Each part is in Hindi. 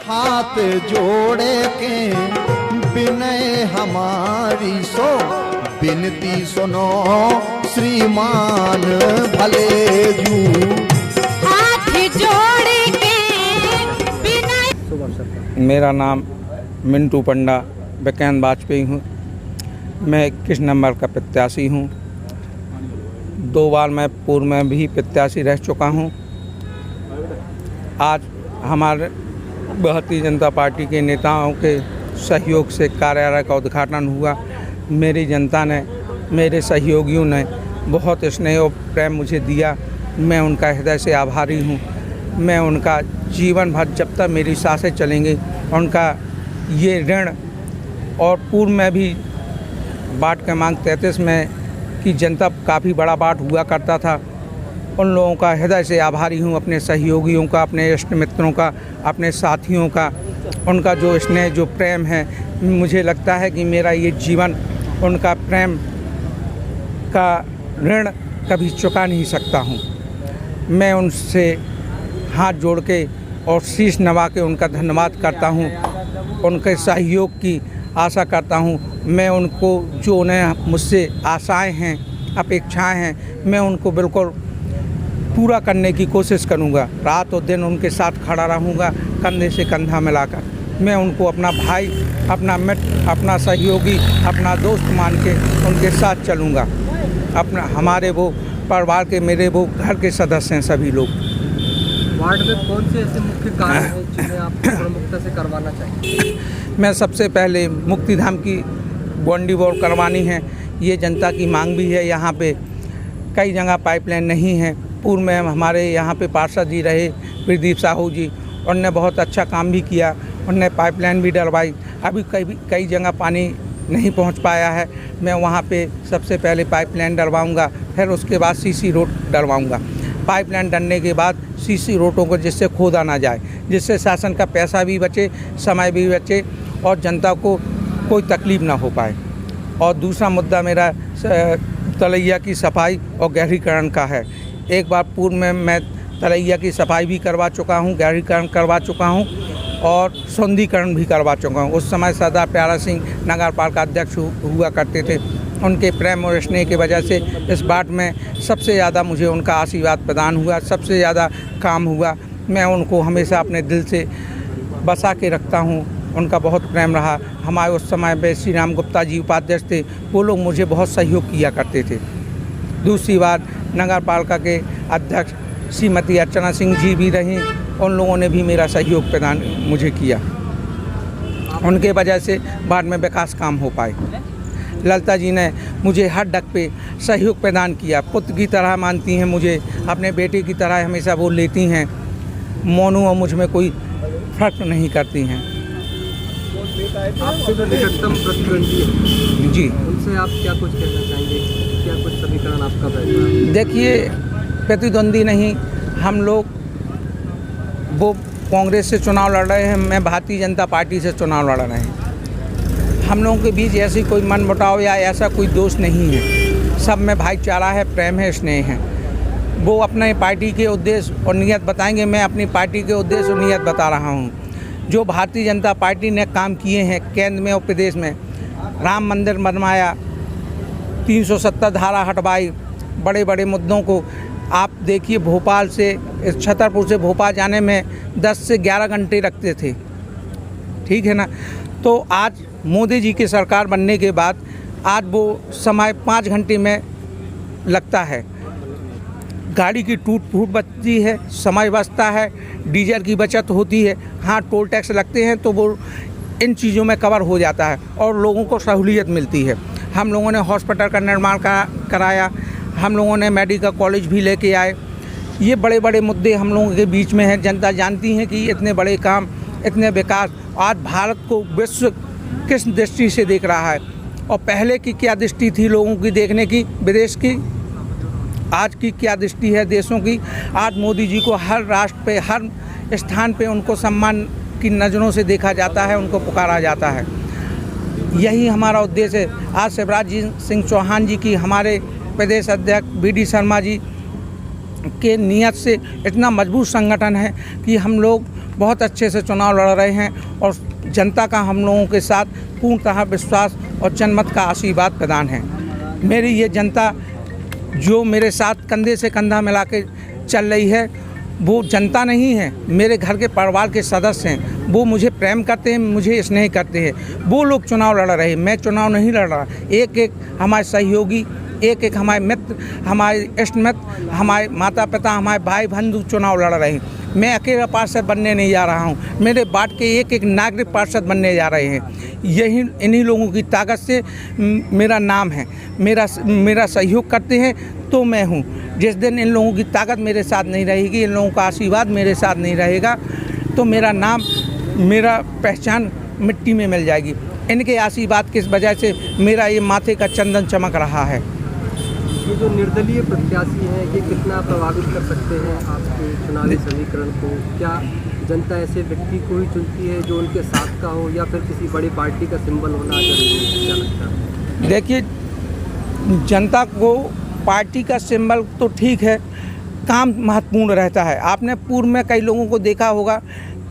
हाथ जोड़े के विनय हमारी सो विनती सुनो श्रीमान भले जू। हाथ जोड़ के विनय। मेरा नाम मिंटू पंडा विज्ञान वाजपेयी हूँ। मैं 21 नंबर का प्रत्याशी हूँ। 2 बार मैं पूर्व में भी प्रत्याशी रह चुका हूँ। आज हमारे भारतीय जनता पार्टी के नेताओं के सहयोग से कार्यालय का उद्घाटन हुआ। मेरी जनता ने, मेरे सहयोगियों ने बहुत स्नेह और प्रेम मुझे दिया। मैं उनका हृदय से आभारी हूँ। मैं उनका जीवन भर जब तक मेरी सांसें चलेंगी उनका ये ऋण, और पूर्व में भी वार्ड क्रमांक 33 में की जनता काफ़ी बड़ा वार्ड हुआ करता था। उन लोगों का हृदय से आभारी हूँ, अपने सहयोगियों का, अपने इष्ट मित्रों का, अपने साथियों का। उनका जो स्नेह, जो प्रेम है, मुझे लगता है कि मेरा ये जीवन उनका प्रेम का ऋण कभी चुका नहीं सकता हूँ। मैं उनसे हाथ जोड़ के और शीश नवा के उनका धन्यवाद करता हूँ। उनके सहयोग की आशा करता हूँ। मैं उनको जो उन्हें मुझसे आशाएं हैं, अपेक्षाएं हैं, मैं उनको बिल्कुल पूरा करने की कोशिश करूँगा। रात और दिन उनके साथ खड़ा रहूँगा, कंधे से कंधा मिलाकर। मैं उनको अपना भाई, अपना मित्र, अपना सहयोगी, अपना दोस्त मान के उनके साथ चलूँगा। अपना हमारे वो परिवार के, मेरे वो घर के सदस्य हैं सभी लोग। वार्ड में कौन से ऐसे मुख्य कार्य हैं जिन्हें आप प्रमुखता से करवाना चाहिए? मैं सबसे पहले मुक्तिधाम की बाउंड्री वॉल करवानी है। ये जनता की मांग भी है। यहाँ पे कई जगह पाइपलाइन नहीं है। पूर्व में हमारे यहाँ पे पार्षद जी रहे प्रदीप साहू जी, उनने बहुत अच्छा काम भी किया। उनने पाइपलाइन भी डलवाई। अभी कई जगह पानी नहीं पहुँच पाया है। मैं वहाँ पे सबसे पहले पाइपलाइन डलवाऊँगा, फिर उसके बाद सीसी रोड डलवाऊँगा। पाइपलाइन डलने के बाद सीसी रोडों को जिससे खोदा ना जाए, जिससे शासन का पैसा भी बचे, समय भी बचे और जनता को कोई तकलीफ ना हो पाए। और दूसरा मुद्दा मेरा तलैया की सफाई और गहरीकरण का है। एक बार पूर्व में मैं तलैया की सफाई भी करवा चुका हूँ, गहरीकरण करवा चुका हूँ और सौंदर्यीकरण भी करवा चुका हूँ। उस समय सरदार प्यारा सिंह नगर पालिका अध्यक्ष हुआ करते थे। उनके प्रेम और स्नेह की वजह से इस वार्ड में सबसे ज़्यादा मुझे उनका आशीर्वाद प्रदान हुआ, सबसे ज़्यादा काम हुआ। मैं उनको हमेशा अपने दिल से बसा के रखता हूँ। उनका बहुत प्रेम रहा। हमारे उस समय पे श्री राम गुप्ता जी उपाध्यक्ष थे। वो लोग मुझे बहुत सहयोग किया करते थे। दूसरी बार नगर पालिका के अध्यक्ष श्रीमती अर्चना सिंह जी भी रहीं। उन लोगों ने भी मेरा सहयोग प्रदान मुझे किया। उनके वजह से वार्ड में विकास काम हो पाए। ललिता जी ने मुझे हर डग पे सहयोग प्रदान किया। पुत्र की तरह मानती हैं मुझे, अपने बेटे की तरह हमेशा वो लेती हैं। मोनू और मुझ में कोई फर्क नहीं करती हैं। आपसे जो निकटतम प्रतिद्वंदी है जी, उनसे आप क्या कुछ कहना चाहेंगे? क्या कुछ समीकरण आपका बैठा? देखिए, प्रतिद्वंदी नहीं, हम लोग वो कांग्रेस से चुनाव लड़ रहे हैं, मैं भारतीय जनता पार्टी से चुनाव लड़ रहे हैं। हम लोगों के बीच ऐसी कोई मनमुटाव या ऐसा कोई दोष नहीं है। सब में भाईचारा है, प्रेम है, स्नेह है। वो अपने पार्टी के उद्देश्य और नीयत बताएंगे, मैं अपनी पार्टी के उद्देश्य और नीयत बता रहा हूँ। जो भारतीय जनता पार्टी ने काम किए हैं केंद्र में और प्रदेश में, राम मंदिर बनवाया, 370 धारा हटवाई, बड़े बड़े मुद्दों को आप देखिए। भोपाल से, छतरपुर से भोपाल जाने में 10 से 11 घंटे लगते थे, ठीक है ना। तो आज मोदी जी की सरकार बनने के बाद आज वो समय 5 घंटे में लगता है। गाड़ी की टूट फूट बचती है, समय बचता है, डीजल की बचत होती है। हाँ, टोल टैक्स लगते हैं तो वो इन चीज़ों में कवर हो जाता है और लोगों को सहूलियत मिलती है। हम लोगों ने हॉस्पिटल का निर्माण कराया, हम लोगों ने मेडिकल कॉलेज भी लेके आए। ये बड़े बड़े मुद्दे हम लोगों के बीच में हैं। जनता जानती है कि इतने बड़े काम, इतने विकास, आज भारत को विश्व किस दृष्टि से देख रहा है और पहले की क्या दृष्टि थी लोगों की देखने की, विदेश की, आज की क्या दृष्टि है देशों की। आज मोदी जी को हर राष्ट्र पे, हर स्थान पे उनको सम्मान की नज़रों से देखा जाता है, उनको पुकारा जाता है। यही हमारा उद्देश्य है। आज शिवराज सिंह चौहान जी की, हमारे प्रदेश अध्यक्ष BD शर्मा जी के नियत से इतना मजबूत संगठन है कि हम लोग बहुत अच्छे से चुनाव लड़ रहे हैं और जनता का हम लोगों के साथ पूर्णतः विश्वास और जनमत का आशीर्वाद प्रदान है। मेरी ये जनता जो मेरे साथ कंधे से कंधा मिला के चल रही है, वो जनता नहीं है, मेरे घर के परिवार के सदस्य हैं। वो मुझे प्रेम करते हैं, मुझे स्नेह करते हैं। वो लोग चुनाव लड़ रहे हैं, मैं चुनाव नहीं लड़ रहा। एक एक हमारे सहयोगी, एक एक हमारे मित्र, हमारे इष्ट मित्र, हमारे माता पिता, हमारे भाई बंधु चुनाव लड़ रहे हैं। मैं अकेला पार्षद बनने नहीं जा रहा हूँ, मेरे वार्ड के एक एक नागरिक पार्षद बनने जा रहे हैं। यही इन्हीं लोगों की ताकत से मेरा नाम है, मेरा सहयोग करते हैं तो मैं हूँ। जिस दिन इन लोगों की ताकत मेरे साथ नहीं रहेगी, इन लोगों का आशीर्वाद मेरे साथ नहीं रहेगा, तो मेरा नाम, मेरा पहचान मिट्टी में मिल जाएगी। इनके आशीर्वाद की वजह से मेरा ये माथे का चंदन चमक रहा है। ये जो निर्दलीय प्रत्याशी हैं, ये कितना प्रभावित कर सकते हैं आपके चुनावी समीकरण को? क्या जनता ऐसे व्यक्ति को ही चुनती है जो उनके साथ का हो, या फिर किसी बड़ी पार्टी का सिंबल होना जरूरी है? क्या लगता है? देखिए, जनता को पार्टी का सिंबल तो ठीक है, काम महत्वपूर्ण रहता है। आपने पूर्व में कई लोगों को देखा होगा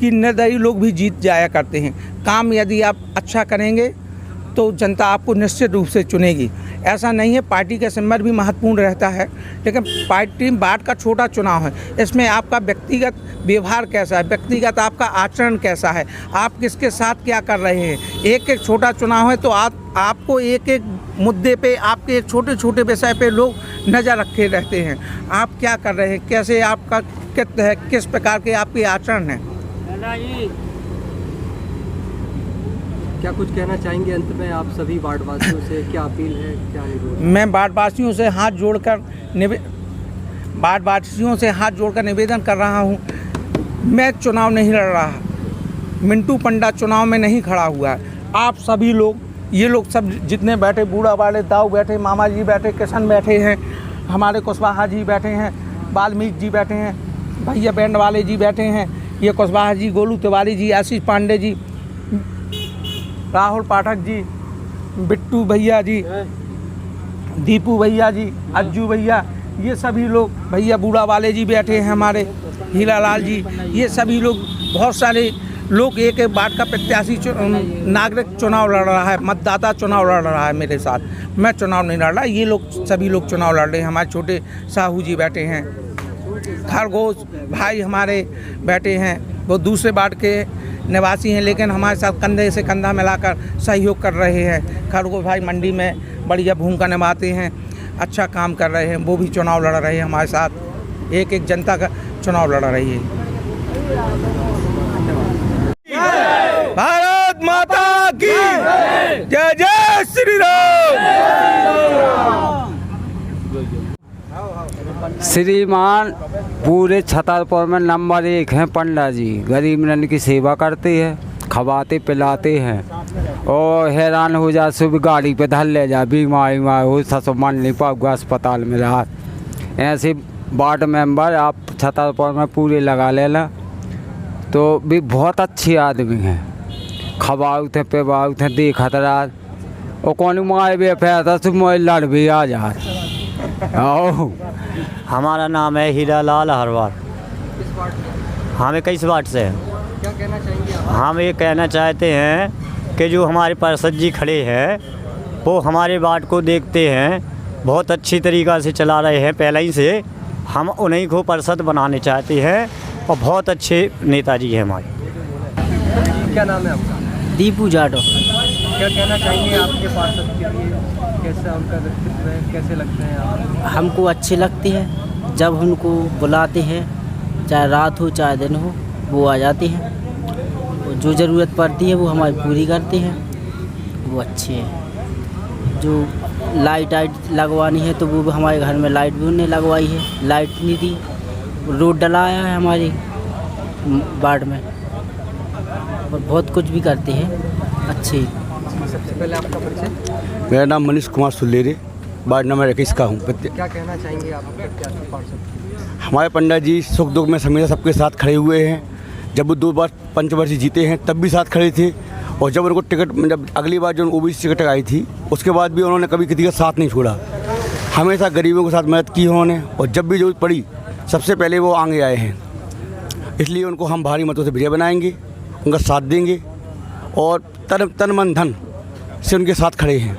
कि निर्दलीय लोग भी जीत जाया करते हैं। काम यदि आप अच्छा करेंगे तो जनता आपको निश्चित रूप से चुनेगी। ऐसा नहीं है, पार्टी का सिंबल भी महत्वपूर्ण रहता है, लेकिन पार्टी वार्ड का छोटा चुनाव है। इसमें आपका व्यक्तिगत व्यवहार कैसा है, व्यक्तिगत आपका आचरण कैसा है, आप किसके साथ क्या कर रहे हैं। एक एक छोटा चुनाव है तो आपको एक एक मुद्दे पे, आपके एक छोटे छोटे विषय पे लोग नज़र रखे रहते हैं। आप क्या कर रहे हैं, कैसे आपका कित है, किस प्रकार के आपके आचरण हैं। क्या कुछ कहना चाहेंगे अंत में आप सभी वार्डवासियों से? क्या अपील है, क्या अनुरोध? मैं वार्डवासियों से हाथ जोड़कर निवेदन कर रहा हूं, मैं चुनाव नहीं लड़ रहा, मिंटू पंडा चुनाव में नहीं खड़ा हुआ है। आप सभी लोग, ये लोग सब जितने बैठे, बूढ़ा वाले, दाऊ बैठे, मामा जी बैठे, किशन बैठे हैं, हमारे कुशवाहा जी बैठे हैं, वाल्मीकि जी बैठे हैं, भैया बैंड वाले जी बैठे हैं, ये कुशवाहा जी, गोलू तिवारी जी, आशीष पांडे जी, राहुल पाठक जी, बिट्टू भैया जी, दीपू भैया जी, अज्जू भैया, ये सभी लोग, भैया बूढ़ा वाले जी बैठे हैं, हमारे हीरालाल जी, ये सभी लोग, बहुत सारे लोग, एक एक वार्ड का प्रत्याशी नागरिक चुनाव लड़ रहा है, मतदाता चुनाव लड़ रहा है मेरे साथ। मैं चुनाव नहीं लड़ रहा, ये लोग सभी लोग चुनाव लड़ रहे हैं। हमारे छोटे साहू जी बैठे हैं, खरगोश भाई हमारे बैठे हैं, वो दूसरे वार्ड के निवासी हैं, लेकिन हमारे साथ कंधे से कंधा मिलाकर सहयोग कर रहे हैं। खरगोश भाई मंडी में बढ़िया भूमिका निभाते हैं, अच्छा काम कर रहे हैं, वो भी चुनाव लड़ रहे हैं हमारे साथ। एक एक जनता का चुनाव लड़ रही है। भारत माता की जय, जय श्री राम। श्रीमान पूरे छतरपुर में नंबर 1 हैं पंडा जी। गरीब रन की सेवा करते हैं, खवाते पिलाते हैं, और हैरान हो जा सुबह गाड़ी पे धर ले जा, बीमारी हो ससुर मन नहीं पाऊंगा अस्पताल में रहा। ऐसे वार्ड मेंबर आप छतरपुर में पूरे लगा लेना, तो भी बहुत अच्छे आदमी हैं। खवाऊ थे पिवाऊ थे, देखत रहा और कौन माए बे फैसा सुबह लड़ भी आ जा। हमारा नाम है हीरालाल हरवार। किस वार्ड में? हम 21 वार्ड से हैं। क्या कहना चाहेंगे आप? हम ये कहना चाहते हैं कि जो हमारे पार्षद जी खड़े हैं, वो हमारे वार्ड को देखते हैं, बहुत अच्छी तरीक़ा से चला रहे हैं पहले ही से। हम उन्हीं को पार्षद बनाने चाहते हैं, और बहुत अच्छे नेताजी हैं हमारे। क्या नाम है आपका? दीपू जाटो। क्या कहना चाहेंगे आपके पार्षद के लिए? कैसा उनका व्यक्तित्व है, कैसे लगते हैं आप? हमको अच्छे लगते हैं, जब उनको बुलाते हैं, चाहे रात हो चाहे दिन हो, वो आ जाते हैं, और जो ज़रूरत पड़ती है वो हमारी पूरी करते हैं, वो अच्छे हैं। जो लाइट लगवानी है तो वो हमारे घर में लाइट भी उन्होंने लगवाई है, लाइट नहीं थी, रोड डलाया है हमारे वार्ड में, और बहुत कुछ भी करते हैं अच्छे। सबसे पहले आपका परिचय? मेरा नाम मनीष कुमार सुलेरे, वार्ड नंबर 21 का हूँ। क्या कहना चाहेंगे आप प्रत्याशी पार्षद? हमारे पंडा जी सुख दुख में हमेशा सबके साथ खड़े हुए हैं। जब वो 2 बार पंचवर्षीय जीते हैं तब भी साथ खड़े थे, और जब उनको टिकट, जब अगली बार जो ओबीसी टिकट आई थी उसके बाद भी उन्होंने कभी किसी का साथ नहीं छोड़ा। हमेशा गरीबों के साथ मदद की उन्होंने, और जब भी जरूरत पड़ी सबसे पहले वो आगे आए हैं। इसलिए उनको हम भारी मतों से विजय बनाएंगे, उनका साथ देंगे और तन मन धन से उनके साथ खड़े हैं।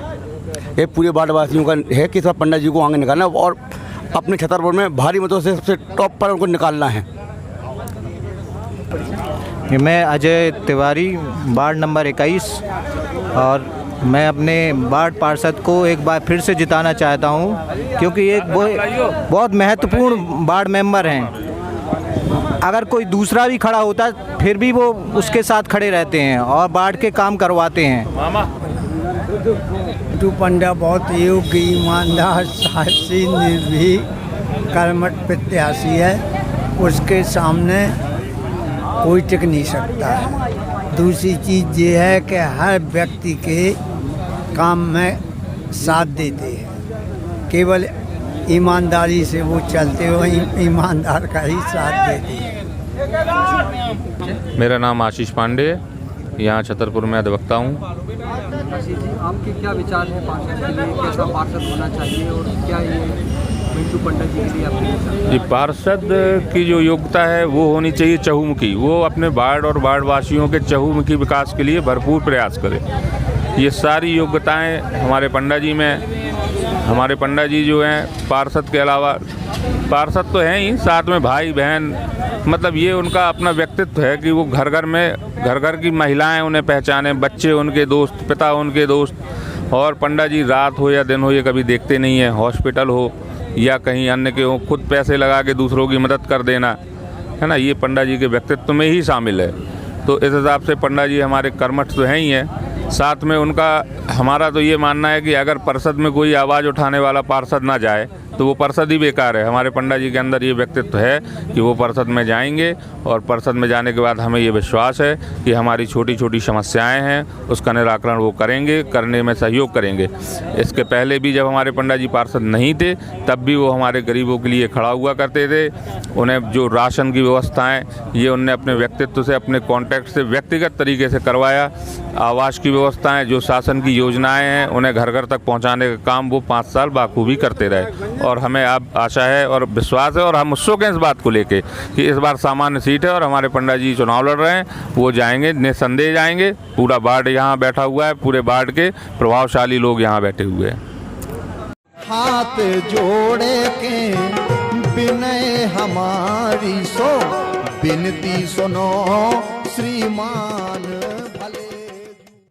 ये पूरे वार्ड वासियों का है कि सब पंडा जी को आगे निकालना और अपने छतरपुर में भारी मतों से सबसे टॉप पर उनको निकालना है। मैं अजय तिवारी, वार्ड नंबर 21, और मैं अपने वार्ड पार्षद को एक बार फिर से जिताना चाहता हूं, क्योंकि एक बहुत महत्वपूर्ण वार्ड मेंबर हैं। अगर कोई दूसरा भी खड़ा होता फिर भी वो उसके साथ खड़े रहते हैं और वार्ड के काम करवाते हैं। टू पंडा बहुत योग्य, ईमानदार, साहसी, निर्भीक, कर्मठ प्रत्याशी है। उसके सामने कोई टिक नहीं सकता है। दूसरी चीज़ ये है कि हर व्यक्ति के काम में साथ देते हैं, केवल ईमानदारी से वो चलते हो, ईमानदार का ही साथ देते हैं। मेरा नाम आशीष पांडे है, यहाँ छतरपुर में अधिवक्ता हूँ। आशीष जी, आपके क्या विचार हैं पार्षद के लिए, कैसा पार्षद होना चाहिए और क्या ये मिंटू पंडा जी के लिए आपके विचार? जी, पार्षद की जो योग्यता है वो होनी चाहिए चहुमुखी। वो अपने वार्ड और वार्ड वासियों के चहुमुखी विकास के लिए भरपूर प्रयास करे। ये सारी योग्यताएं हमारे पंडा जी में। हमारे पंडा जी जो हैं पार्षद के अलावा, पार्षद तो हैं ही, साथ में भाई बहन, मतलब ये उनका अपना व्यक्तित्व है कि वो घर घर की महिलाएं उन्हें पहचाने, बच्चे उनके दोस्त, पिता उनके दोस्त। और पंडा जी रात हो या दिन हो ये कभी देखते नहीं है, हॉस्पिटल हो या कहीं अन्य के हो, खुद पैसे लगा के दूसरों की मदद कर देना, है ना, ये पंडा जी के व्यक्तित्व में ही शामिल है। तो इस हिसाब से पंडा जी हमारे कर्मठ तो हैं ही हैं। साथ में उनका हमारा तो ये मानना है कि अगर परिषद में कोई आवाज़ उठाने वाला पार्षद ना जाए तो वो परिषद ही बेकार है। हमारे पंडा जी के अंदर ये व्यक्तित्व है कि वो परिषद में जाएंगे और परिषद में जाने के बाद हमें ये विश्वास है कि हमारी छोटी छोटी समस्याएं हैं उसका निराकरण वो करेंगे, करने में सहयोग करेंगे। इसके पहले भी जब हमारे पंडा जी पार्षद नहीं थे तब भी वो हमारे गरीबों के लिए खड़ा हुआ करते थे। उन्हें जो राशन की व्यवस्थाएँ ये उनने अपने व्यक्तित्व से, अपने कॉन्टैक्ट से, व्यक्तिगत तरीके से करवाया। आवास की व्यवस्थाएँ, जो शासन की योजनाएँ हैं उन्हें घर घर तक पहुँचाने का काम वो 5 साल बाखूबी करते रहे। और हमें अब आशा है और विश्वास है और हम उत्सुक हैं इस बात को लेके कि इस बार सामान्य सीट है और हमारे पंडा जी चुनाव लड़ रहे हैं, वो जाएंगे, निस्संदेह जाएंगे। पूरा वार्ड यहाँ बैठा हुआ है, पूरे वार्ड के प्रभावशाली लोग यहाँ बैठे हुए हैं। हाथ जोड़े के विनय हमारी, सो विनती सुनो श्रीमान